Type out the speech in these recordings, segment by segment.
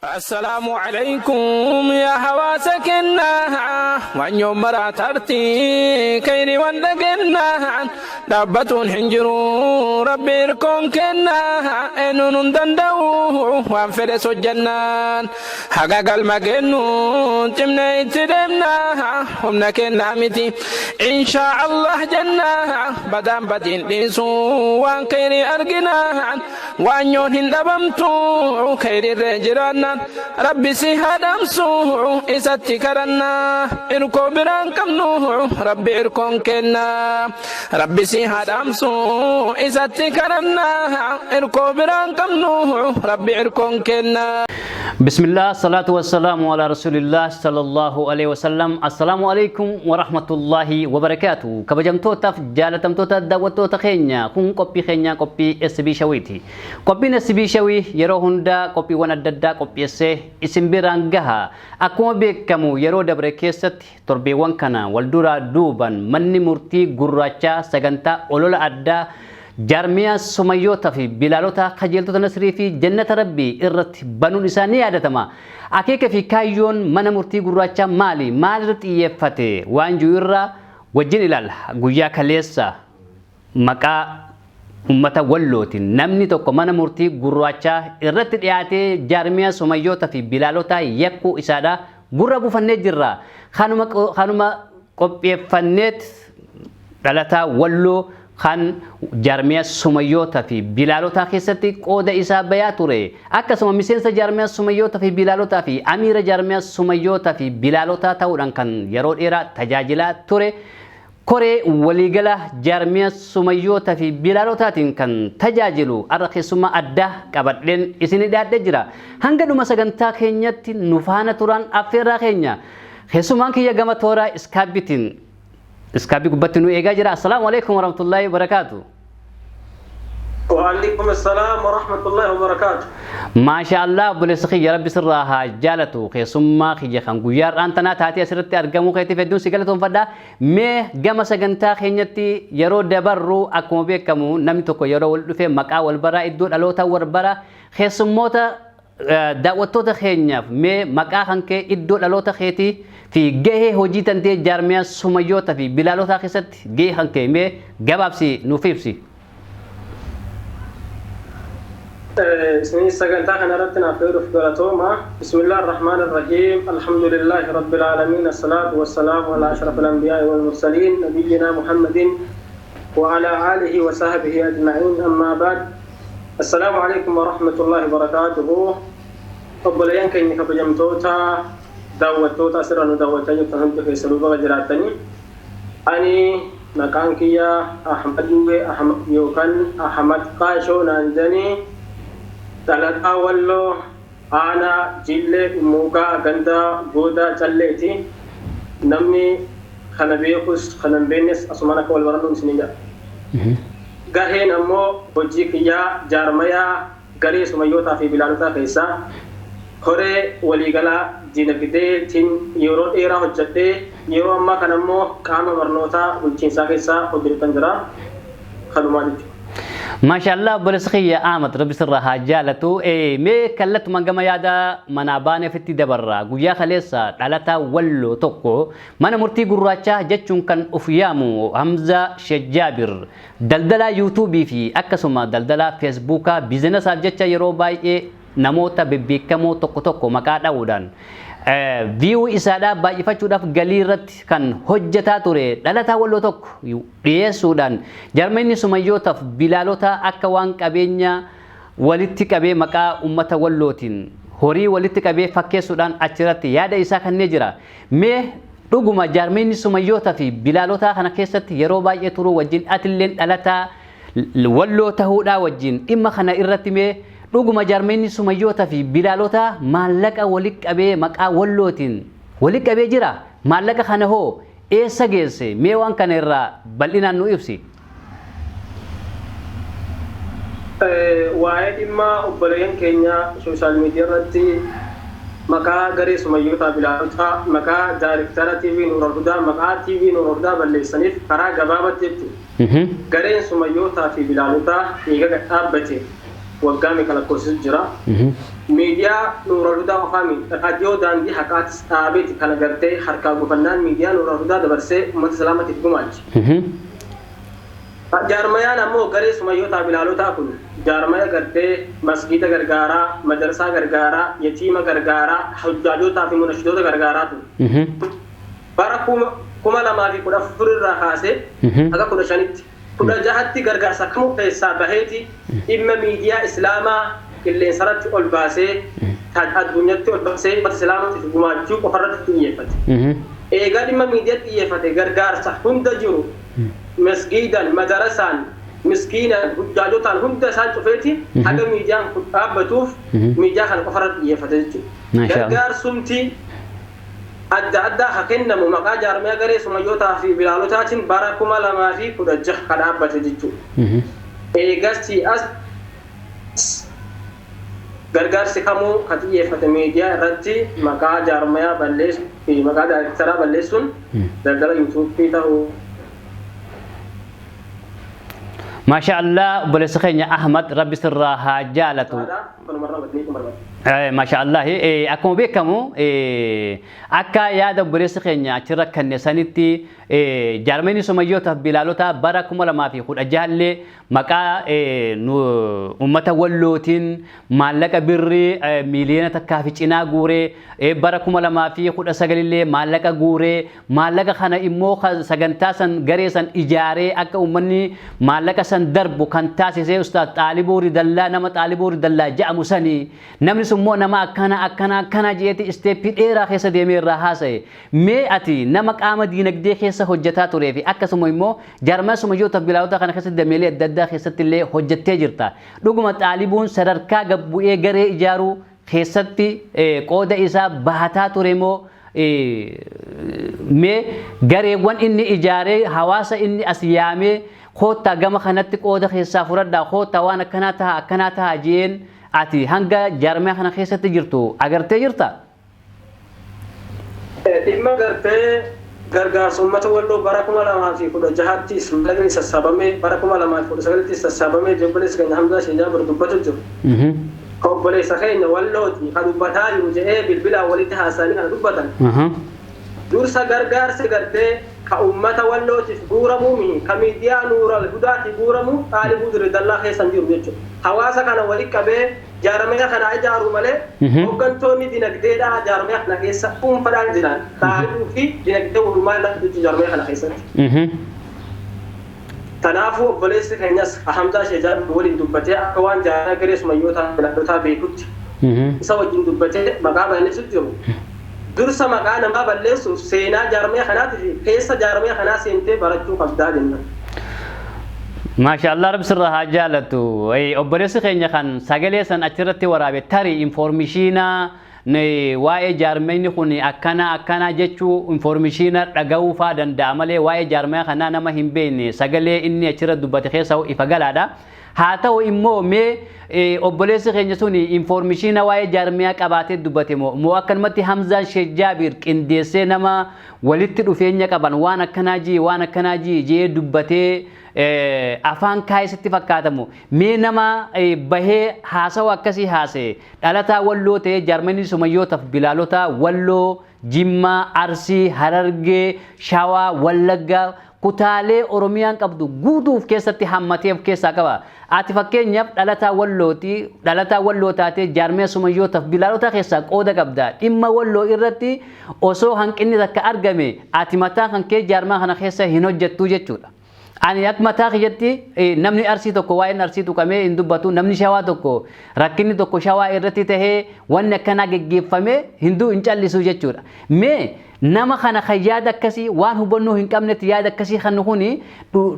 السلام عليكم يا حواسكنا وان يوم مراترتي كيري وندقنا دابتون حنجرو ربي ركون كنا انون دندو وانفرس الجنان حقاق المجنون تمنا يتدمنا همنا كنا متي ان شاء الله جنة بدام بدين ليسو وان كيري ارقنا وان يون هندبمتو كيري الرجران ربي سيهادم سوء إساتي كرنا إركو بران كمنو ربي إركون كنا ربي سيهادم سوء إساتي كرنا إركو بران كمنو ربي إركون كنا بسم الله الصلاة والسلام على رسول الله صلى الله عليه وسلم. السلام عليكم ورحمة الله وبركاته. كبجمتوتا جالتمتوتا دعوتوتا خينيا كون كوبي خينيا كوبي SB شويتي كوبي SB شوي يرو هندا كوبي ونددا كوبي اسم برانغها أكو بكمو يرو دبركيست تربي وانكنا والدورا دوبان مني مرتي غراچا سغنتا اولولا أدا جارميا سميوتا في بلالوتا خجلتو تنسري في جنة ربي إرت بنو نساني عادتما أكيك في كايون من مرتي قراچا مالي رت إيفتي وانجو إرى وجين إلال قويا كاليسا مكا أمتا ولوتي نمني توقو من مرتي قراچا إرت إياتي جارميا سميوتا في بلالوتا يكو إسادا قرابو فنجرة خانوما قبي فنت دالتا ولو خان جارميا سميوتا في بلالوتا خيستي قود إسا بياتوري أكسما مسينسا جارميا سميوتا في بلالوتا في أمير جارميا سميوتا في بلالوتا تاوران كان يرود إيرا تجاجلا توري كوري وليغلا جارميا سميوتا في بلالوتا كان تجاجلو أرخي سما أدى كابتلين إسيني داد دجرا هنگا دوما سغنتا خينياتي نفانا توران أفيرا خينيا خيسومان كي يغاما تورا اسكابتين اسكابي قبتنو إيجا جرا. السلام عليكم ورحمة الله وبركاته. وعليكم السلام ورحمة الله وبركاته. ما شاء الله بلسخي يا رب سرها جالتو خي سما خي خان غيار انتنا تاتي اسرتي ارغمو خيتي فدون سيغلتون فدا مي غما سغنتا خينيتي يرو دبرو اكو بكمو نمتو يرو ولفه مقا والبرا ادو دلوتا وربرا خي سموتا دعوتوتا خينياف مي مقا خانكي ادو دلوتا خيتي في جهه هوجيتان تي جارميا سميوتا في بلالوتا خيست جهه خانكي مي غبابسي نوفيبسي اسمي سجنتا خنرتنا في رفقاتوما. بسم الله الرحمن الرحيم. الحمد لله رب العالمين. الصلاة والسلام على أشرف الأنبياء والمرسلين نبينا محمد وعلى آله وصحبه أجمعين. أما بعد السلام عليكم ورحمة الله وبركاته. قبل ينكي إنك بجمتوتا دعوتوتا سرنا دعوتاني تهمت في سلوبة جراتني أني مكانكيا أحمد يوكان أحمد قاشو نانجاني ثلاثة أولو أنا جيلة موكا غندا غودا جلتي نمي خنبيكوس خنبينس أسمانك والورانو سنينجا غاهين أمو بجيكيا جارميا غري سميوتا في بلالوتا خيسا هوري وليغلا جينفيدي تين يورو إيرا هجتي يورو أما كنمو كاما مرنوتا والجنسا خيسا قدرتان جرا خدماتي. ما شاء الله بلسخية آمد ربي سرها جالتو مي كلت منغما يادا مناباني فتي دبرا قويا خليسا دالتا ولو توكو من مرتي قراچا جچون كان افيامو حمزة شجابر دلدلا يوتيوبي في اكسما دلدلا فيسبوكا بيزنس جچا يرو باي نموتا ببيكمو توكو توكو مكا داودان view isada baay'ee fachuudhaaf galiirratti kan hojjetaa ture dhalataa walloo tokko dhiyeessuudhaan jarmeenni sumayyootaaf bilaalota akka waan qabeenya walitti qabee maqaa ummata wallootiin horii walitti qabee fakkeessuudhaan achirratti yaada isaa kannee jira. Mee dhuguma jarmeenni sumayyootaa fi bilaalota kana keessatti yeroo baay'ee turu wajjin atilleen dhalataa walloo tahuudhaa wajjin dhimma kana irratti mee dhuguma jarmeenni sumayyootaa fi bilaalota maallaqa walitti qabee maqaa wallootiin walitti qabee jira. Maallaqa kana hoo eessa geesse? Mee waan kana irraa bal'inaan nu ibsi. Waa'ee dhimma obboleeyyan keenya sooshaal miidiyaa irratti maqaa garee sumayyootaa bilaalota maqaa daayirektara TV Nuur al-Hudaa maqaa TV Nuur al-Hudaa balleessaniif karaa gabaabatti jechuudha. Gareen sumayyootaa fi bilaalota dhiiga dhaabbate waggaami kala kosis jira ميديا نور الهدى وقامي راديو داندي حكات ثابت كان غرتي حركه غفنان ميديا نور الهدى دبرسه امه سلامه تقوماج جارميا نمو غري سميوتا بلالوتا كن جارميا غرتي مسجد غرغارا مدرسه غرغارا يتيم غرغارا حجاجوتا في منشدوتا غرغارا باركم كما لما في كدا فرر راحاسه اغا كدا شنيت كدا جهتي غرغارسا كمو فيسا بهيتي اما ميديا اسلاما اللي صارت الباسه الدنيا الباسه بسلامه تقوماجو قفرت تيفت ايغا ديما ميديا تيفت غرغارسا هند جرو مسجدا مدرسا مسكينا حجاجوتا هند سان شوفيتي حاجه ميديا ابتوف ميديا كان قفرت يفتت غرغار سمتي adda hakenna mu maqaa jaarmee garee sumayyootaa fi bilaalotaatiin bara 2016 kan dhaabbate jechuudha. Eegasii as gargaarsi kamuu kan xiyyeeffate miidiyaa irratti maqaa jaarmeyaa balleessu fi maqaa daayirektaraa balleessuun daldala yuutuubii ta'uu. Masya Allah, boleh sekinya Ahmad Rabbi Sirraha Jalatu. Masya Allah, aku mau kamu akka yaada boleh sekinya cerah saniti Jarmani Sumayyota Bilalota barakumala mafi kuda jalle maka ummata wallotin malaka birri miliona takkafi cina gure barakumala mafi kuda sagalille malaka gure malaka khana immo sagantasan garesan ijare akka ummanni malaka san darbu kan taasise ustaz Xaalibuu Ridallaa nama Xaalibuu Ridallaa jedhamu sani namni summoo nama akkana jeeti isteeppi dheeraa keessa deemee irraa haasa'e mee ati nama qaama diinagdee keessa hojjetaa turee fi akkasuma immoo jaarmaa sumayyoota bilaalota kana keessatti dameelee adda addaa keessatti illee hojjettee jirta dhuguma Xaalibuun sadarkaa gabbu'ee garee ijaaruu keessatti qooda isaa bahataa ture moo mee gareewwan inni ijaaree hawaasa inni as yaamee khoota gama kanatti qooda keessaa furadhaa khoota waan akkanaa ta'a jeen ati hanga jaarmaa kana keessatti jirtu agartee jirta? Dhimma gartee gargaarsa uummata walloo bara 2016 ismaalagni sassaabamee bara 2019 sassaabamee jabbanis keenya Hamzaa Sheenyaa bira dubbatu jiru. Obboleessa keenya wallooti kan dubbataa jiru jedhee bilbilaan walitti haasa'anii kan dubbatan. Dursa gargaarsi gartee ka ummata wallootiif guuramuu ka miidiyaa nuural hudaatiif guuramuu Xaalibuu Ridallaa keessan jiru jechuudha. Hawaasa kana walitti qabee jaarmaya kana ijaaru malee hooggantoonni dinagdeedhaa jaarmaya kana keessa dhuunfaadhaan jiran Xaalibuu fi dinagdee walumaa irratti jaarmaya kana keessatti. Kanaafuu obboleessi keenyas Hamzaa Sheenyaa waliin dubbatee akka waan jaarmaya garee sumayyoota bilaalotaa beekutti isa wajjin dubbatee maqaa balleessutti jiru. Dursa maqaa namaa balleessuuf seenaa jaarmaya kanaati fi keessa jaarmaya kanaa seentee barachuu qabdaa jenna. Masya Allah Rabbi Sirraha Jalatu. Obboleessi keenya kan sagalee san achirratti waraabe tarii informeeshina waa'ee jaarmayni kun akkana jechuu informeeshina dhaga'uu faa danda'a malee waa'ee jaarmaya kanaa nama hin beekne sagalee inni achirra dubbate keessa ifa galaadha. Haa ta'u immoo mee obboleessi keenya suni informeeshina waa'ee jaarmaya qabaatee dubbate moo akkanumatti Hamzaan Sheenyaa qindeessee nama walitti dhufeenya qaban waan akkanaa jee dubbatee afaan kaayisitti fakkaatamu mee nama bahee haasawa akkasii haasa'e dhalataa walloo ta'ee jaarmanii sumayyootaaf bilaalota walloo Jimmaa Arsii Harargee Shawaa Wallaggaa kutaalee Oromiyaan qabdu guutuuf keessatti hammateef keessaa qaba. Ati fakkeenyaaf dhalataa walloo taatee jaarmee sumayyootaaf bilaalota keessaa qooda qabda. Dhimma walloo irratti osoo hanqinni takka argame ati mataa kan kee jaarmaa kana keessa hin hojjettu jechuudha. Ani akka mataa kiyyatti namni Arsii tokko waa'een Arsii tuqamee hin dubbatu namni Shawaa tokko rakkinni tokko Shawaa irratti tahee wanni akkanaa geggeeffamee hin callisu jechuudha. Mee nama kana kan yaada akkasii waan hubannoo hin qabnetti yaada akkasii kan kuni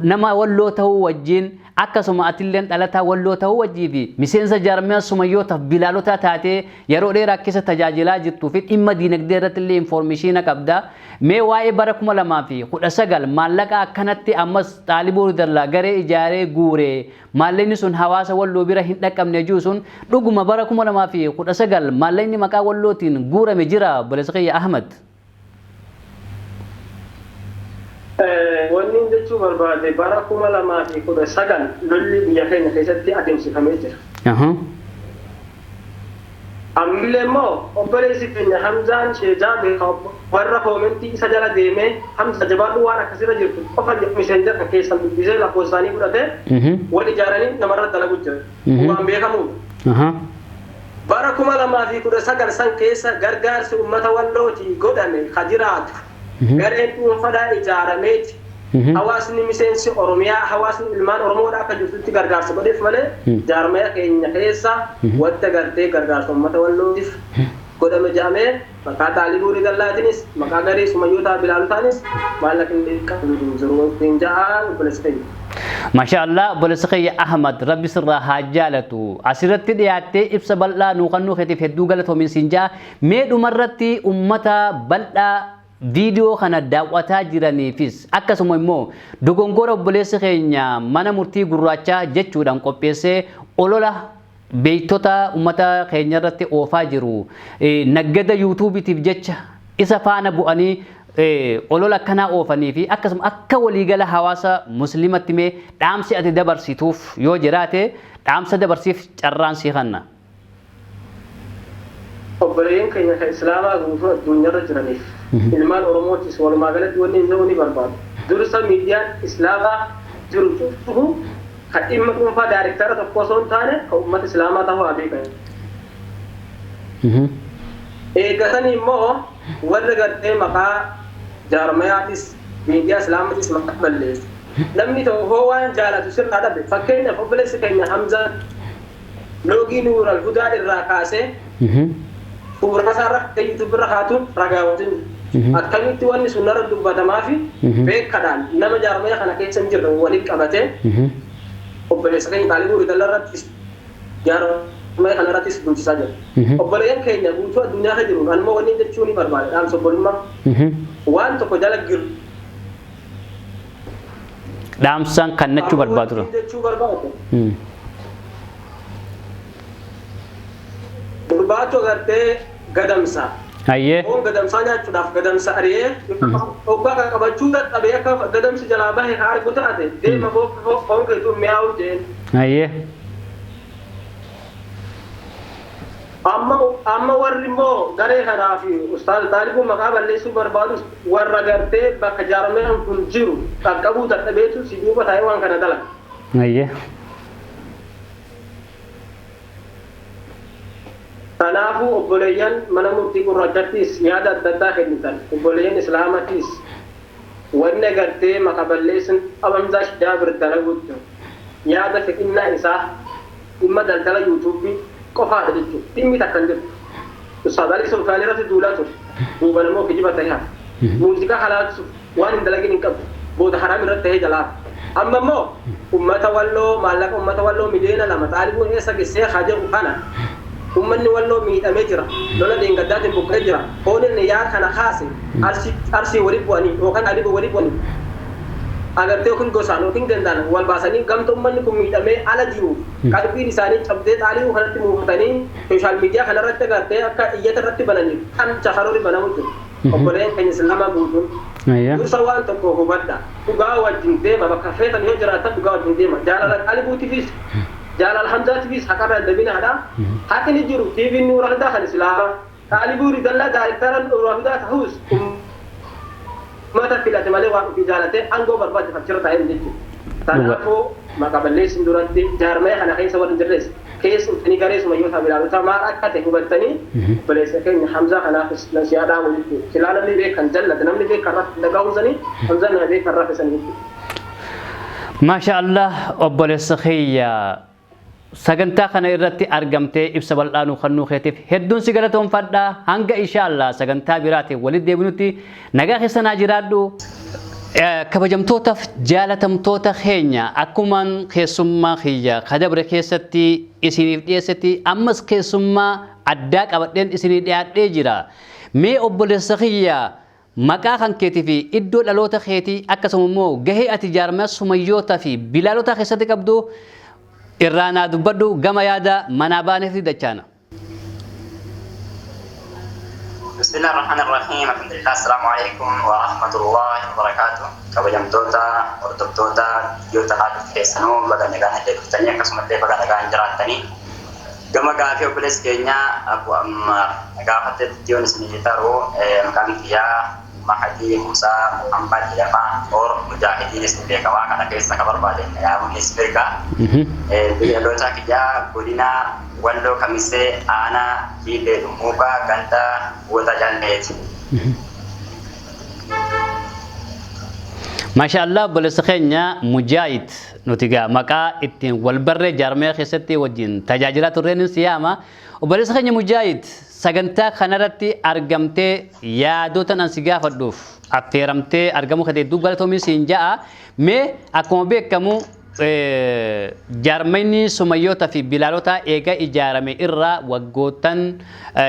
nama walloo ta'uu wajjin akkasuma atilleen dhalataa walloo ta'uu wajjii fi miseensa jaarmaya sumayyootaaf bilaalota taatee yeroo dheeraa keessa tajaajilaa jirtuu fi dhimma diinagdee irratti illee informeeshina qabda. Mee waa'ee bara 2019 maallaqa akkanatti ammas Xaalibuu Ridallaa garee ijaaree guuree maallaqni sun hawaasa walloo bira hin dhaqqabne jiru sun dhuguma bara 2019 maallaqni maqaa wallootiin guurame jira obboleessa kiyya Ahmad. Wanni jechuu barbaade bara 2019 lolli biyya keenya keessatti adeemsifamee jira. Ammallee immoo obboleessi keenya Hamzaan Sheejaa warra koomentii isa jala deemee Hamza jabaadhu waan akkasirra jirtu qofa miseenjar kan keessan dubbisee lakkoofsa isaanii fudhatee wal ijaaranii namarra dalagu jira. Waan beekamuudha. Bara 2019 san keessa gargaarsi uummata Wallootii godhame ka jiraatu gareen dhuunfaa ijaarameeti. Hawaasni miseensi Oromiyaa hawaasni ilmaan Oromoodhaa akka jirtutti gargaarsa godheef malee jaarmaya keenya keessa wanta gartee gargaarsa uummata Wallootiif godhame jedhamee maqaa Xaalibuu Rigallaatiinis maqaa garee Sumayyootaa Bilaalotaanis maallaqni qabu jiru hin ja'aan obboleessitee. Mashaallah obboleessa kiyya Ahmad rabbi sirraa haa jaalatu asirratti dhiyaattee ibsa bal'aa nuu kannuu keetiif hedduu galatoomin siin ja'a mee dhumarratti ummata bal'aa viidiyoo kana daawwataa jiraniifis akkasuma immoo dogongora obboleessi keenya mana murtii gurraachaa jechuudhaan qopheessee olola beektota ummata keenya irratti oofaa jiru naggada yuutuubiitiif jecha isa faana bu'anii olola akkanaa oofanii fi akkasuma akka waliigala hawaasa muslimatti mee dhaamsi ati dabarsituuf yoo jiraate dhaamsa dabarsiif carraan sii kanna. Obboleeyyan keenya kan Islaamaa guutuu addunyaarra jiraniif ilmaan Oromootis walumaa galatti wanni hin ta'uu ni barbaadu. Dursa miidiyaan Islaamaa jiru cufuhu kan dhimma dhuunfaa daayirektara tokko osoo hin taane kan uummata Islaamaa ta'uu haa beekan. Eegatanii immoo warra gartee maqaa jaarmayaatis miidiyaa Islaamaatis maqaa balleessu. Namni tokko waan jaalatu sirraa dhabe fakkeenyaaf obboleessi keenya Hamzaan loogii Nuural Hudaa irraa kaasee suuraa isaarra YouTube irra kaatuun ragaawwatin akkamitti wanni sun irra dubbatamaa fi beekadhaan nama jaarmaya kana keessa hin jirre waliin qabatee obboleessa keenya Xaalibuu Rigallaattis jaarmaya kana irrattis bulchisaa jira. Obboleeyyan keenya guutuu addunyaa irra jiru anuma wanni jechuu ni barbaada dhaamsa obbolummaa waan tokko jala giru. Dhaamsaan kan jechuu barbaadudha. Gurbaachoo gartee gadamsa. Ayyee. Oon gadamsaa nyaachuudhaaf gadamsa ari'ee hoggaa qabachuu dadhabee akka gadamsi jalaa bahe haa argu taate deema foon keetuu mi'aawu jeen. Ayyee. Amma warri immoo garee kanaa fi Ustaaz Xaalibuu maqaa balleessuu barbaadus warra gartee bakka jaarmayaan kun jiru qaqqabuu dadhabeetu si duuba taa'ee waan kana dalaga. Ayyee. Kanaafuu obboleeyyan mana murtii gurraachattis yaada adda addaa kennitan obboleeyyan Islaamatis wanni gartee maqaa balleessin Hamzaa Jaabir dalaguutti yaada fiqinnaa isaa dhimma daldala yuutuubii qofaadha jechuudha. Dhimmi takka hin jirtu. Ustaaz Ali Sultaan irratti duulaa ture. Duuban immoo kijiba ta'ee hafa. Muuziqaa halaalsuuf waan hin dalagin hin qabu. Booda haraam irratti ta'ee jalaa. Amma immoo uummata Walloo maallaqa uummata Walloo miliyoona 2 Xaalibuun eessa geessee haa jedhu kana ummanni Walloo miidhamee jira. Lola deengaddaatiin buqqee jira. Oonin yaa kana kaase arsii waliin bu'anii yookaan Xaalibuu waliin bu'anii. Agartee yookiin gosaan yookiin gandaan wal baasanii gamta ummanni kun miidhamee ala jiru qalbiin isaanii cabdee Xaalibuu kanatti muufatanii sooshaal miidiyaa kanarratti agartee akka iyyata irratti bananii kan chaharoori banamu jiru. Obboleen keenya Islaamaa guutuun. Dursa waan tokko hubadha. Dhugaa wajjin deema bakka feetan yoo jiraatan dhugaa wajjin deema. Jaalala Xaalibuutiifis jaalala Hamzaatiifis haqarra dabinaadha. Haqni ni jiru TV Nuural Hudaa kan Islaamaa. Xaalibuu Rigallaa daayirektara Nuural Hudaa ta'us mata filate malee waan ofii jaalate aangoo barbaachifachirra taa'ee jechuudha. Kanaafuu maqaa balleessin duratti jaarmaya kana keessa waliin jirres keessa uffanii garee Sumayyootaa Bilaalotaa maal akka ta'e hubattanii obboleessa keenya Hamzaa kanaafis nasihaadhaa walitti silaa namni beekan jallate namni beekan rafe dhagaa'uusanii Hamzaa nama beekan rafesanii jechuudha. Maasha Allah obboleessa kiyya sagantaa kana irratti argamtee ibsa bal'aa nuu kennuu keetiif hedduun si galatoomfadha hanga inshallah sagantaa biraatiin walitti deebinutti nagaa keessanaa jiraadhu. Kabajamtootaaf jaalatamtoota keenya akkumaan keessummaa kiyya kadabre keessatti isiniif dhiyeessetti ammas keessummaa addaa qabadheen isinii dhiyaadhee jira. Mee obboleessa kiyya maqaa kan keetii fi iddoo dhaloota keetii akkasuma immoo gahee ati jaarmaya Sumayyootaa fi Bilaalotaa keessatti qabdu irraanaa dubbadhu gama yaada manaa baaneef dachaana. بسم الله الرحمن الرحيم الحمد لله السلام عليكم ورحمة الله وبركاته كبجمتوتا وردبتوتا يوتا حادث كيسانو بغا نغانا دي كفتانيا كسمت دي بغا نغانا جراتاني Gama gaafii obboleessi keenya Abu Ammar gaafatte yoon isin taru maqaan kiyyaa Mahdi Musa Muhammad jedhama or mujaahidiin isin beekamaa kana keessa ka barbaade yaamuunis beeka biyyaloota kiyyaa godina Walloo Kamisee aanaa Hiilee Dhummuuqaa ganda Wota Jalleeti. Maashaallah obboleessa keenya Mujaahid nuti gaa maqaa ittiin wal barree jaarmee keessatti wajjin tajaajilaa turreen siyaama. Obboleessa keenya Mujaahid sagantaa kanarratti argamtee yaadota nan si gaafadhuuf affeeramtee argamuu keetii galatoomi siin ja'a. Mee akkuma beekamu jaarmayni Sumayyoota fi Bilaalota eega ijaarame irraa waggootan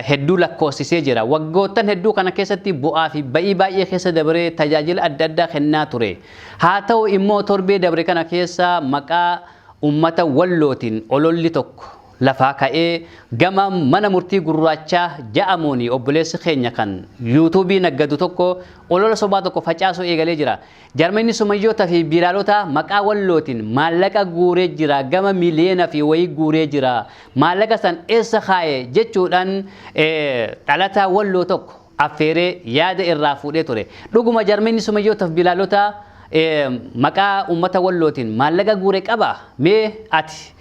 hedduu lakkoofsisee jira. Waggootan hedduu kana keessatti bu'aa fi ba'ii baay'ee keessa dabaree tajaajila adda addaa kennaa ture. Haa ta'u immoo torbee dabre kana keessa maqaa ummata Wallootiin ololli tokko lafaa ka'ee gama mana murtii gurraachaa ja'amuun obboleessi keenya kan yuutuubii naggadu tokko olola sobaa tokko facaasuu eegalee jira. Jaarmayni Sumayyoota fi Bilaalota maqaa Wallootiin maallaqa guuree jira gama miliyoona fi wayii guuree jira. Maallaqa san eessa kaa'e jechuudhaan dhalataa Walloo tokko affeeree yaada irraa fuudhee ture. Dhuguma jaarmayni Sumayyoota fi Bilaalota maqaa ummata Wallootiin maallaqa guuree qaba. Mee ati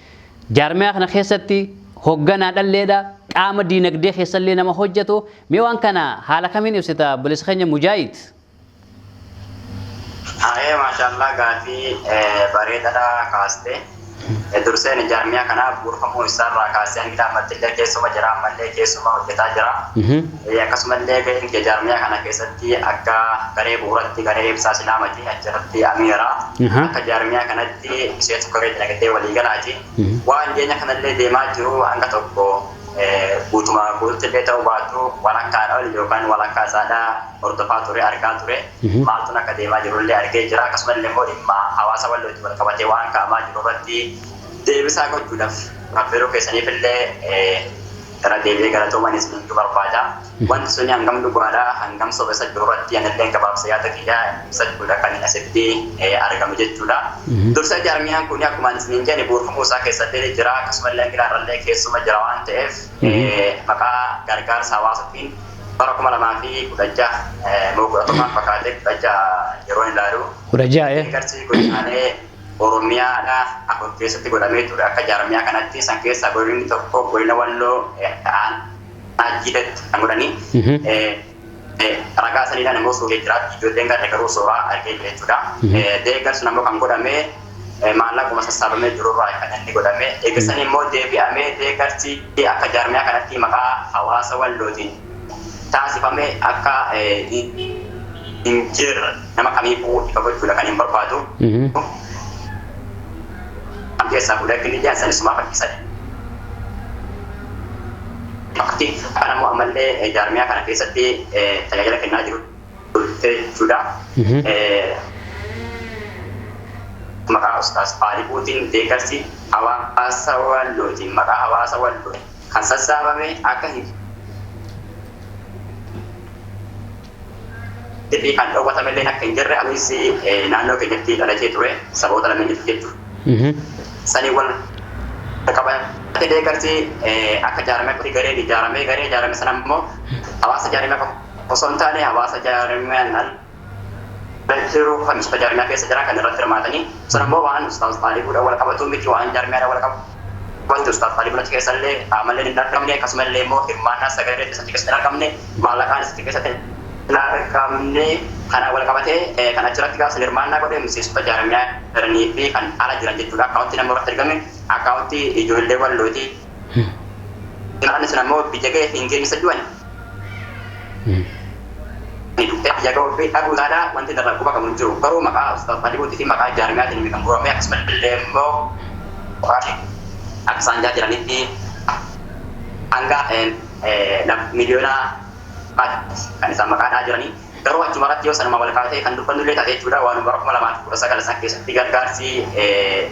jaarmee kana keessatti hoogganaa dhalleedha qaama diinagdee keessallee nama hojjetu mee waan kana haala kamiin ibsita obboleessa keenya Mujaahid? Maashaallah gaafii bareedaadha kaaste. Durseen jaarmee kana buurfamuu isaarraa kaasee hanga ammallee keessuma jira ammallee keessuma hojjetaa jira. Akkasumallee gaheen jaarmee kana keessatti akka garee bu'uuratti garee ibsaa Islaamaati achirratti amiira. Akka jaarmee kanatti ishee koree dinagdee waliigalaati. Waan dhiyeenya kanallee deemaa jiru hanga tokko guutumaa guututti illee ta'uu baatu walakkaadha yookaan walakkaa isaadhaa hordofaa ture argaa ture. Maaltu akka deemaa jirullee argee jira. Akkasumallee immoo dhimma hawaasa Wallootti wal qabatee waan ka'amaa jiru irratti deebisaa gochuudhaaf affeeruu keessaniif illee gara deebi'ee galatoomaa isiniin barbaada. Wanti suni hangam dhugaadha hangam soba isa jiru irratti anillee gabaabsa yaada kiyyaa ibsachuudha kan asitti argamu jechuudha. Dursa jaarmiyaan kun akkuma isiniin jedhe buurfamuu isaa keessatti jira akkasumallee giraarrallee keessuma jira waan ta'eef maqaa gargaarsa hawaasaatiin bara 2016 moo 17 fakkaatee 16 yeroo ilaalu 16 garsi godinaalee Oromiyaadha akka keessatti godhamee ture akka jaarmiyaa kanatti san keessa godinni tokko godina Walloo Ajjiidatti kan godhanii ragaa saniidhaan immoo suuree jiraatti ijoolleen gara garuu suuraa argee jira jechuudha. Deeggarsi immoo kan godhamee maallaquma sassaabamee jirurraa kan inni godhamee eegisanii immoo deebi'amee deeggarsi akka jaarmiyaa kanatti maqaa hawaasa Wallootiin taasifamee akka hin jirre nama kamiifuu ifa gochuudha kan hin barbaadu. Keessa fuudhee kini jaansan isuma fakkisan. Fakki kana immoo ammallee jaarmiyaa kana keessatti tajaajila kennaa jiru jechuudha. Maqaa Ustaas Faaliquutiin deeggarsi hawaasa Wallootiin maqaa hawaasa Walloo kan sassaabame akka hin kan dhowwatamellee akka hin jirre anis naannoo keenyatti dhalatee ture saboota lameen jechuudha. Sani wal qabate deeggarsi akka jaarmee garee ijaarame sana immoo hawaasa jaarmee osoo hin taane hawaasa jaarmeen jiru kan usta jaarmee keessa jira kan irratti hirmaatanii sana immoo waan Ustaas Faaliquudha wal qabatu miti waan jaarmeedha wal qabatu Ustaas Faaliquudha keessallee amallee hin argamne akkasumallee immoo hirmaannaa sagalee keessatti keessatti hin argamne maallaqaan isatti keessatti hin argamne kana wal qabatee kan achirratti gaafa hirmaannaa godhee miseensota jaarmiyaa jiranii fi kan ala jiran jechuudha. Akkaawuntii nama irratti argame akkaawuntii ijoollee Wallooti. Inni sun ammoo biyya gahee fi hin geessa du'an. Biyya gahee fi dhabuudhaadha wanti irraa quba qabu hin jiru. Garuu maqaa Ustaas Faaliquutii fi maqaa jaarmiyaatiin kan murame akkasumallee immoo akka isaan jiranitti hanga miliyoona kan isaan maqaadhaa jiranii. Garuu achuma irratti yoo sanuma wal qabatee kan dubbannullee taatee jechuudha waan bara 2019 san keessatti gargaarsi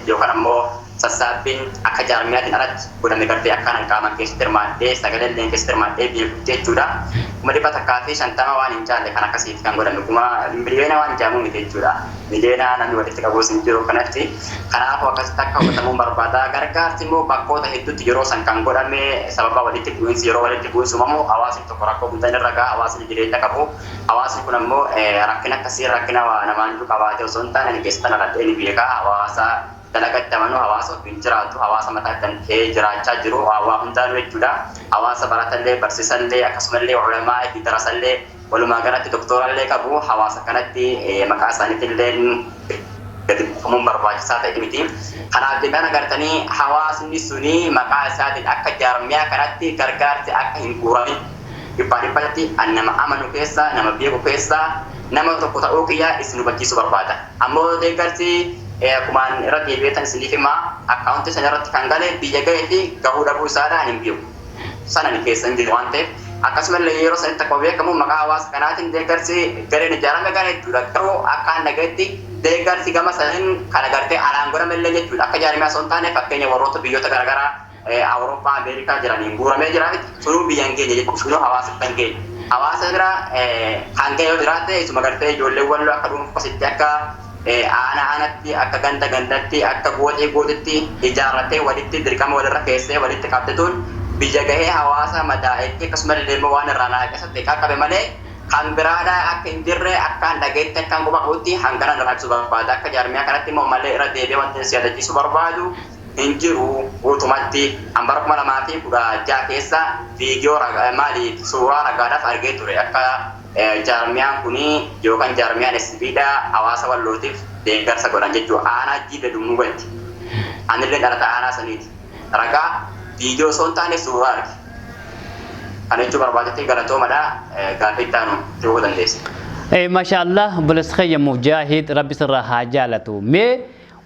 yookaan ammoo sassaabbiin akka jaarmiyaatiin alatti godhame gartee akkaan qaaman keessatti hirmaattee sagaleen keessatti hirmaattee beektee jechuudha. kuma dhibba takkaa fi shantama waan hin caalle kan akkasiiti kan godhame kuma miliyoona waan jaamu miti jechuudha miliyoona namni walitti qabuus hin jiru kanatti kanaafuu akkasitti akka hubatamuun barbaada gargaarsi immoo bakkoota hedduutti yeroo san kan godhame sababa walitti bu'iinsi yeroo walitti bu'iinsi uumamu hawaasni tokko rakkoo guddaa irra gaha hawaasni jireenya qabu hawaasni kun ammoo rakkina akkasii rakkina namaan qabaate osoo hin taane keessatti dhaladhee ni beeka hawaasa dalagatti amanuu hawaasa ofiin jiraatu hawaasa mataa kan ta'e jiraachaa jiru waa hundaanuu jechuudha hawaasa baratallee barsiisallee akkasumallee ulamaa fi darasallee walumaa galatti doktorallee qabu hawaasa kanatti maqaa isaaniitillee gadi buufamuun barbaachisaa ta'e miti kanaaf jedhan agartanii hawaasni suni maqaa isaatiin akka jaarmiyaa kanatti gargaarsi akka hin guuramin dhibbatti nama amanu keessa nama beeku keessa nama tokko ta'uu kiyyaa isin hubachiisuu barbaada ammoo deeggarsi kumaan irratti beetan isiniif himaa akkaawunti sana irratti kan gale biyya ga'ee fi gahuu dhabuu isaadhaan hin beeku sana ni keessa hin jiru waan ta'eef akkasumallee yeroo sanitti akkuma beekamu maqaa hawaasa kanaatiin deeggarsi gareen ijaarame gara jechuudha garuu akka hin dhagayetti deeggarsi gama saniin kan agartee alaan godhamellee jechuudha akka jaarmiyaa osoo hin taane fakkeenya warroota biyyoota garaagaraa Awurooppaa Ameerikaa jiraniin guuramee jiraate sunuu biyya hin geenye jechuudha sunuu hawaasa kan geenye hawaasa bira kan ga'ee yoo jiraate isuma agartee ijoollee walloo akka dhuunfasitti akka aanatti akka gandatti akka gootitti ijaarratee walitti dirqama walirra keessee walitti qabdatuun biyya gahee hawaasa madaa'etti akkasumallee immoo waan irraa naaqesatti qaqqabe malee kan biraadhaa akka hin jirre akka hin dhageetti akka hin qubaquutti hangana irraa ibsu barbaada akka jaarmiyaa kanatti immoo malee irra deebi'ee wanti si yaadachiisu barbaadu hin jiru guutumatti hambara 2016 keessa viidiyoo suuraa ragaadhaaf argee ture akka jaarmiyaan kuni yookaan jaarmiyaan SBdha hawaasa wallootiif deeggarsa godhan jechuudha aanaa jiidha dummuu galti anillee dhalata aanaa saniiti ragaa viidiyoo osoo hin taane suuraa arge kana jechuu barbaadetti galatoomadha gaaffii itti aanu ta'uu dandeessa. Mashaallah obboleessi keenya Mujaahid rabbi sirraa haa jaalatu mee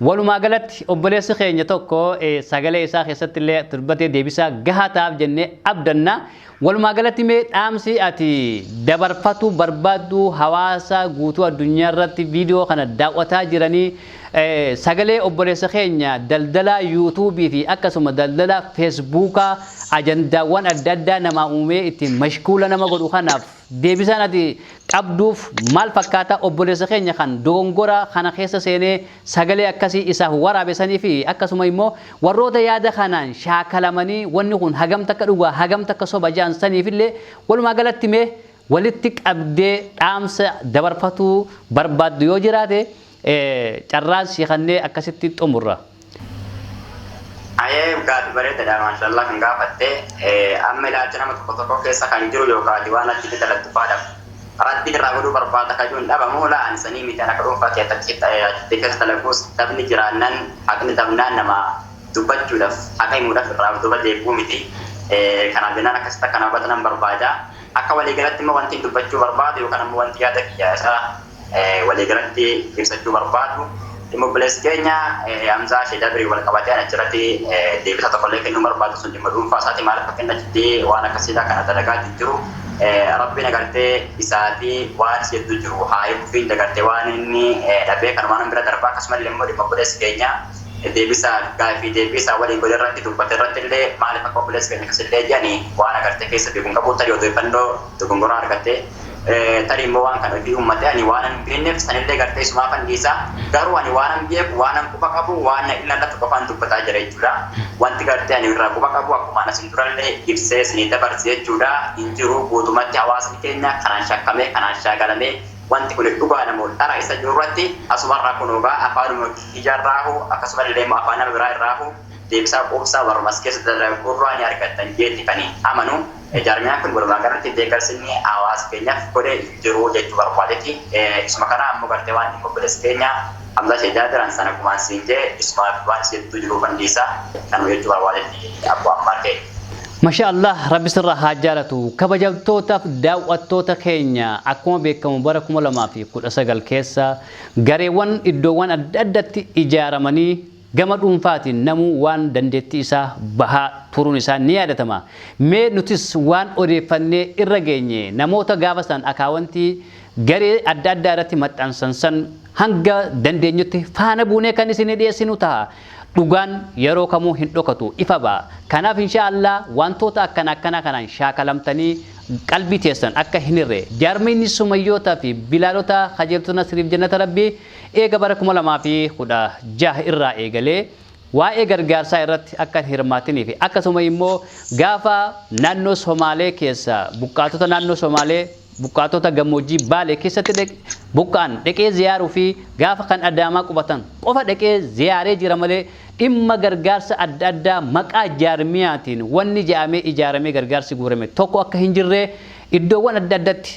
walumaa galatti obboleessi keenya tokko sagalee isaa keessatti illee turbatee deebisaa gahaa ta'aaf jennee abdanna walumaa galatti mee dhaamsi ati dabarfatu barbaaddu hawaasa guutuu addunyaa irratti viidiyoo kana daawwataa jiranii sagalee obboleessa keenya daldala yuutuubii fi akkasuma daldala feesbuukaa ajandaawwan adda addaa nama uumee ittiin mashkuula nama godhu kanaaf deebisaan ati qabduuf maal fakkaata obboleessa keenya kan dogongora kana keessa seenee sagalee akkasii isaaf waraabessanii fi akkasuma immoo warroota yaada kanaan shaakalamanii wanni kun hagam takka dhugaa hagam takka soba jaansaniif illee walumaa galatti mee walitti qabdee dhaamsa dabarfatu barbaaddu yoo jiraate carraan siikannee akkasitti xumurra. Ayee gaaffii bareedaadha maashaallah kan gaafatte amma ilaalcha nama tokko keessa kan jiru yookaan waan achitti dalagdu faadhaaf aratti irraa godhuu barbaada kajuun dhabamu la'aan sanii miti akka dhuunfaa keessatti keessa dalaguus dhabni jiraannan haqni dhabnaan nama dubbachuudhaaf haqa himuudhaaf irraa duba deebuu miti kanaaf jennaan akkasitti akka nama hubatan barbaada akka waliigalatti immoo wanti dubbachuu barbaadu yookaan ammoo wanti yaada kiyyaa isaa waliigalatti ibsachuu barbaadu dhimma obboleessi keenya Hamzaa Sheedaa Birii wal qabatee achirratti deebisa tokkollee kennuu barbaadu sun dhimma dhuunfaa isaati maaliif akka inni waan akkasiidha kana dalagaa jiru rabbiin agartee isaatii waan hedduu jiru haa eeguufiin dagartee waan inni dhabee kan waan bira darbaa akkasumallee immoo dhimma obboleessi keenya deebisa gaaffii deebisa waliin godhe irratti dubbate irratti illee maaliif akka obboleessi keenya akasillee jedhanii waan agartee keessa beekuun qabu tarii odeeffannoo dogongoraa argattee tarii immoo waan kana ofii uummatee ani waan hin beekneef sanillee gartee isumaa fanniisa garuu ani waan hin beeku waan hin quba qabu waan ilaallattu qofaan dubbataa jira jechuudha wanti gartee ani irraa quba qabu akkuma asin durallee ibsee isinii dabarse jechuudha hin jiru guutumatti hawaasni keenya kanaan shakkamee kanaan shaagalamee wanti kun dhugaa namoota dhara isa jiru irratti asumarraa kunuugaa afaanuma ijaarraahu akkasumallee immoo afaan nama biraa irraahu deebisaa quubsaa warmas keessa dalagurraa ni argattan jeetti kan amanu jaarmiyaan kun walumaa galatti deeggarsinni hawaasa keenyaaf godhe jiru jechuu barbaadetti isuma kana ammoo gartee waan dhimma obboleessi keenya Hamzaa Sheedaa Biraan sana kumaan siin jee isuma waan isintu jiru fanniisa kanuma jechuu barbaadetti abboo ammaa ta'e. Mashaallah rabbi sirraa haa jaalatu kabajamtootaaf daawwattoota keenya akkuma beekamu bara 2019 keessa gareewwan iddoowwan adda addaatti ijaaramanii gama dhuunfaatiin namuu waan dandeettii isaa bahaa turuun isaa ni yaadatama. Mee nutis waan odeeffannee irra geenye namoota gaafa san akaawwantii garee adda addaa irratti maxxansan hanga dandeenyutti faana buunee kan isin dhiyeessinu ta'a. dhugaan yeroo kamuu hin dhokatu ifa ba'a. Kanaaf inshaallah wantoota akkana kanaan shaakalamtanii qalbii teessan akka hin hirre jaarmeenyi sumayyoota fi bilaalota qajeeltota siriif jannata rabbii eega bara 2016 irraa eegalee waa'ee gargaarsaa irratti akka hirmaatanii fi akkasuma immoo gaafa naannoo Somaalee keessa buqqaatota naannoo Somaalee buqqaatota gammoojjii Baalee keessatti buqqaan dhaqee ziyaaruu fi gaafa kan Adaamaa qubatan qofa dhaqee ziyaaree jira malee dhimma gargaarsa adda addaa maqaa jaarmiyaatiin wanni jedhamee ijaaramee gargaarsi guurame tokko akka hin jirre iddoowwan adda addaatti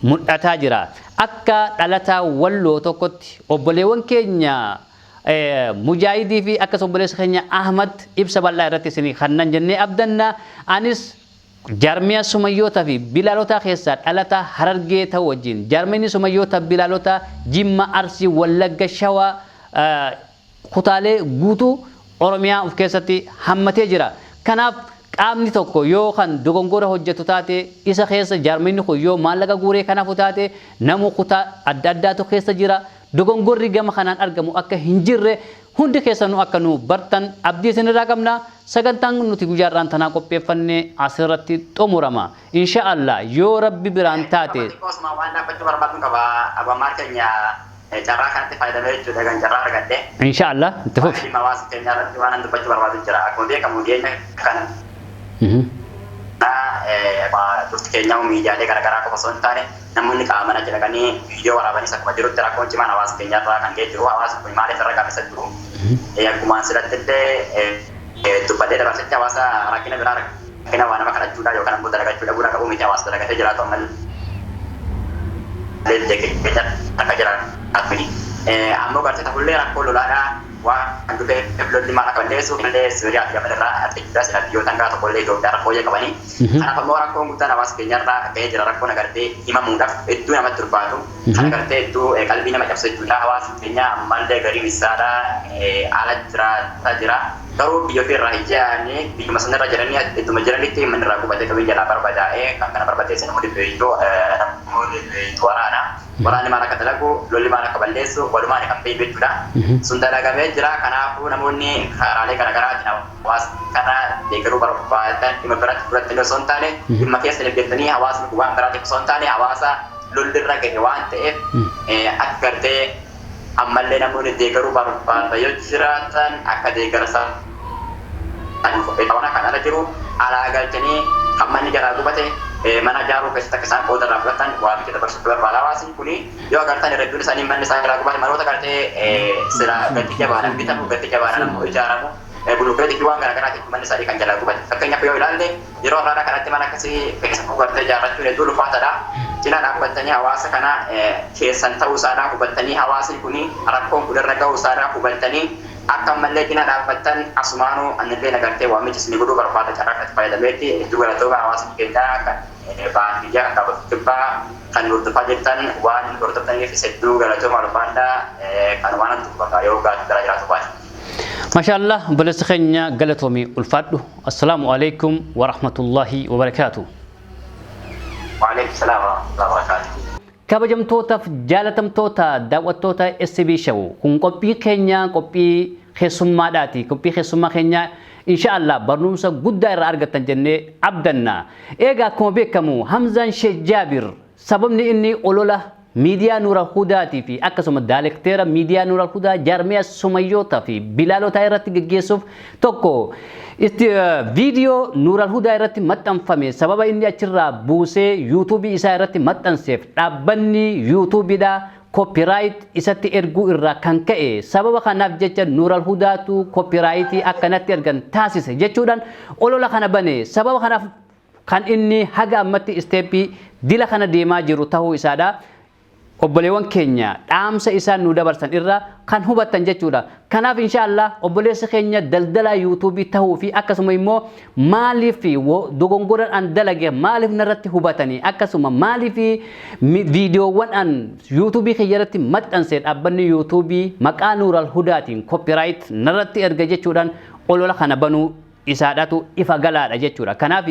mul'ataa jira. Akka dhalataa Walloo tokkotti obboleewwan keenya mujaahidii fi akkasuma obboleessa keenya Ahmad ibsa bal'aa irratti isinii kannan jennee abdanna. Anis jaarmiyaa sumayyoota fi bilaalota keessaa dhalataa Harargee ta'u wajjin jaarmeenyi sumayyoota bilaalota Jimma, Arsii, Wallagga, Shawaa kutaalee guutuu Oromiyaa of keessatti hammatee jira. Kanaaf qaamni tokko yoo kan dogongora hojjetu taate isa keessa jaarmeenyi kun yoo maallaqa guuree kanaaf taate namu kutaa adda addaatu keessa jira. Dogongorri gama kanaan argamu akka hin jirre hundi keessanuu akka nu bartan abdii isinirraa qabna. Sagantaan nuti guyyaarraan tanaa qopheeffannee asirratti xumurama. Inshaallah yoo rabbi biraan taate. Carraa kanatti fayyadamee jechuudha kan carraa argadde. Inshaallah itti fufi. Dhimma hawaasa keenyaa irratti waan dubbachuu barbaadu jira. Akkuma beekamu dhiyeenya kana. Turti keenyaa miidiyaalee garaagaraa qofa osoo hin taane namoonni qaama mana jedhanii viidiyoo waraabanis akkuma jirutti rakkoon cimaan hawaasa keenyaa irraa kan ga'e jiru. Hawaasni kun maaliif irra gaafisa jiru? Akkuma asirratti illee dubbadhee dabarsetti hawaasa rakkina biraa rakkina waa nama kadhachuudha yookaan ammoo dalagachuu dhabuu qabu miti hawaasa dalagatee jiraatu ammallee. Akka jiran akkuni. Ammoo gartee ta'ullee rakkoo lolaadhaa waan dhufee lolli maal akka balleessu illee Suuriyaa fi Yaman irraa artiikuudhaa sila biyyoota hangaa tokkollee Itoophiyaa rakkoo qabanii. Kanaaf ammoo rakkoon guddaan hawaasa keenyarraa ga'ee jira rakkoon agartee himamuudhaaf hedduu namatti ulfaatu. Kan agartee hedduu qalbii nama cabsu jechuudha hawaasa keenya ammallee gariin isaadhaa ala jiraataa jira. Garuu biyya ofii irraa ijaaramee biyyuma sanarra jiranii ittuma jiranitti manni irraa gubatee qabeenya jalaa barbadaa'ee kan kana barbadeesse namoonni beeytuu waraanaa. Waraanni maal akka dalagu lolli maal akka balleessu walumaan kan beeku jechuudha. Sun dalagamee jira kanaafuu namoonni karaalee garaagaraatiin hawaasa kana deeggaruu barbaadan dhimma biratti fudhatanii osoo hin taane dhimma keessa deeggartanii hawaasni waan biraatiif osoo hin taane hawaasa lolli irra gahe waan ta'eef akka gartee ammallee namoonni deeggaruu barbaadan yoo jiraatan akka deeggarsa kan ala jiru alaa galchanii kan manni jalaa gubate mana jaaruu keessatti akka isaan qooda irraa fudhatan waa biyya dabarsuu barbaada. Hawaasni kun yoo agartan hedduun isaanii manni isaa jalaa gubate manoota gartee sila gatti jabaadhaan bitamu gatti jabaadhaan ammoo ijaaramu bulukeetii fi waan garaagaraatiif manni isaanii kan jalaa gubate. Fakkeenyaaf yoo ilaalle yeroo ammaa kanatti mana akkasii keessatti gartee ijaarrachuun hedduu ulfaataadha. Cinaa dhaabbatanii hawaasa kana keessan ta'uu isaadhaa hubattanii hawaasni kun rakkoon kun irra ga'uu isaadhaa hubattanii akka ammallee cinaa dhaabbattan asumaanuu annillee nagartee waamichi isinii godhuu barbaada carraa kanatti fayyadameetti hedduu galatooma hawaasni keenyaa kan baadiyyaa kan qaabatu kibbaa kan hordofaa jirtan waan hordoftaniif hedduu galatooma barbaada kan waan antu yoo gaatu gara jiraatu baate. Mashaallah balasa keenya galatoomi ulfaadhu. Assalaamu alaikum wa rahmatullahi wa barakaatuh. Waalaikum salaam wa rahmatullahi wa barakaatuh. Kabajamtootaaf jaalatamtoota daawwattoota SB Show kun qophii keenya qophii keessummaadhaati. Qophii keessummaa keenya inshaallah barnoomsa guddaa irraa argattan jennee abdanna. Egaa akkuma beekamu Hamzaan Sheikh Jaabir sababni inni olola miidiyaa Nuura Hudaati fi akkasuma daayirekteera miidiyaa Nuura Hudaa jaarmiyaa sumayyoota fi bilaalota irratti gaggeessuuf tokko viidiyoo Nuura Hudaa irratti maxxanfame sababa inni achirraa buusee yuutuubii isaa irratti maxxanseef dhaabbanni yuutuubiidhaa copyright isatti erguu irraa kan ka'e sababa kanaaf jecha Nuura Hudaatu copyrightii akkanatti ergan taasise jechuudhaan olola kana bane sababa kanaaf kan inni haga ammatti isteeppii dila kana deemaa jiru ta'uu isaadha. Obboleewwan keenya dhaamsa isaan nu dabarsan irraa kan hubattan jechuudha. Kanaaf inshaallah obboleessa keenya daldala yuutuubii ta'uu fi akkasuma immoo maaliif dogongoraan an dalage maaliif narratti hubatanii akkasuma maaliif viidiyoowwan an yuutuubii keeyyarratti maxxanse dhaabbanni yuutuubii maqaa Nuural Hudaatiin copyright narratti erga jechuudhaan olola kana banuu isaadhatu ifa galaadha jechuudha. Kanaaf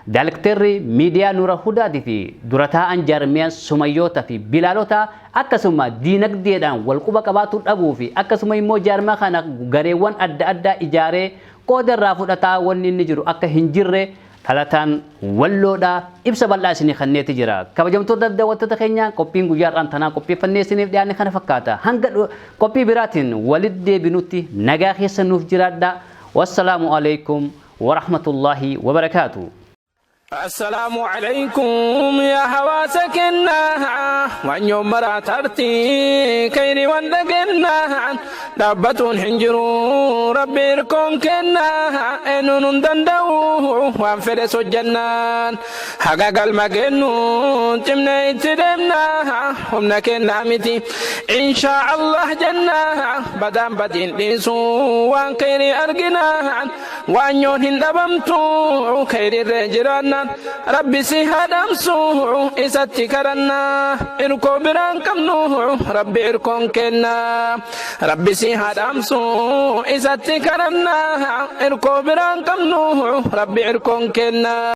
Daayirektarri miidiyaa Nuura Hudaati fi dura taa'an jaarmiyaa Sumayyoota fi Bilaalota akkasuma diinagdeedhaan wal quba qabaatu dhabuu fi akkasuma immoo jaarmaa kana gareewwan adda addaa ijaaree qooda irraa fudhataa wanni inni jiru akka hin jirre dhalataan walloodha ibsa bal'aa isinii kenneeti jira. Kabajamtoota daawwattoota keenya qophiin guyyaa har'aan tanaa qopheeffannee isiniif dhiyaanne kana fakkaata. Hanga qophii biraatiin walitti deebinutti nagaa keessa nuuf jiraadha. Wassalaamu alaikum wa rahmatullahi wa barakaatuh. السلام عليكم يا حواسكنا وان يوم مراترتي كيني وندقنا دبتون حنجرو ربي ركون كنا انون دندو وان فرس الجنان حقاق المجنون تمنا يتدمنا همنا كنا متي ان شاء الله جنة بدان بدين ديسو وان كيني ارقنا وان يون هندبمتو كيني رجرانا ربي سيهدم سوء إساتي كرنا إركو بران كمنو ربي إركون كنا ربي سيهدم سوء إساتي كرنا إركو بران كمنو ربي إركون كنا